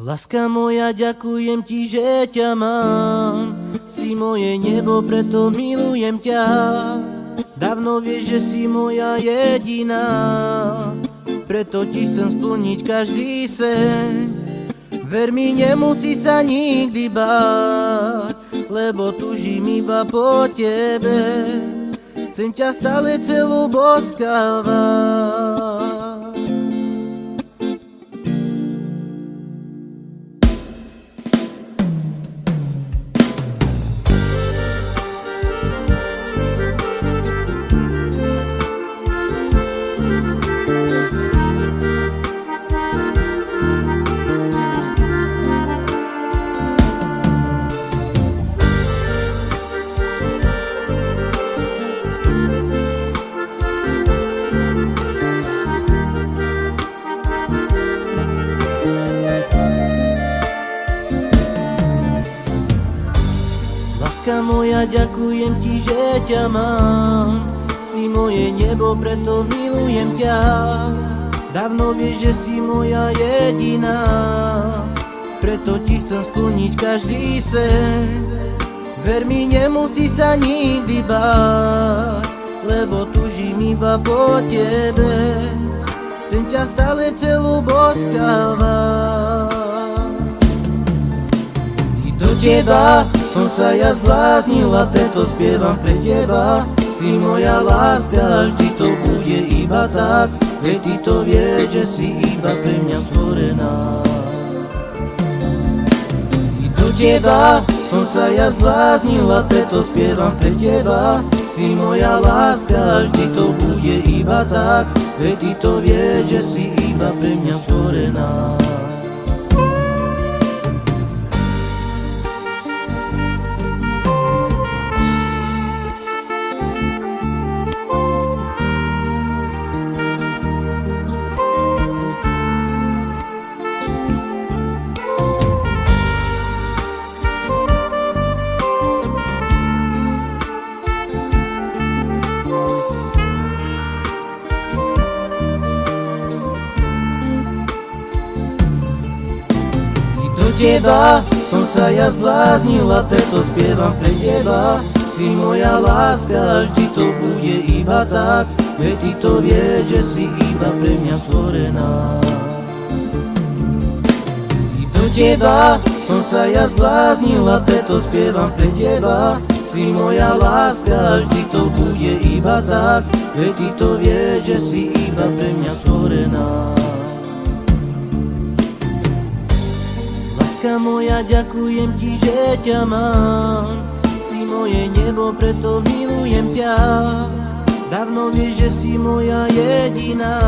Láska moja, ďakujem ti, že ťa mám. Si moje nebo, preto milujem ťa. Dávno vieš, že si moja jediná, preto ti chcem splniť každý sen. Ver mi, nemusí sa nikdy báť, lebo tužím iba po tebe. Chcem ťa stále celú boskávať. Láska moja, ďakujem ti, že ťa mám. Si moje nebo, preto milujem ťa. Dávno vieš, že si moja jediná, preto ti chcem splniť každý sen. Ver mi, nemusí sa nikdy báť, lebo tužím iba po tebe. Chcem ťa stále celú boskávať. Do teba som sa ja zbláznila, preto spievam pre teba. Si moja láska, vždy to bude iba tak, veď ty to vieš, že si iba pre mňa stvorená. Do teba som sa ja zbláznila, preto spievam pre teba. Si moja láska, vždy to bude iba tak, veď ty to vieš, že si iba pre mňa stvorená. Do teba som sa ja zbláznila, preto spievam pre teba. Si moja láska, vždy to bude iba tak, veď ty to vieš, že si iba pre mňa stvorená. Do teba som sa ja zbláznila, preto spievam pre teba. Si moja láska, vždy to bude iba tak, veď ty to vieš, že si iba pre mňa stvorená. Láska moja, ďakujem ti, že ťa mám. Si moje nebo, preto milujem ťa. Dávno vieš, že si moja jediná.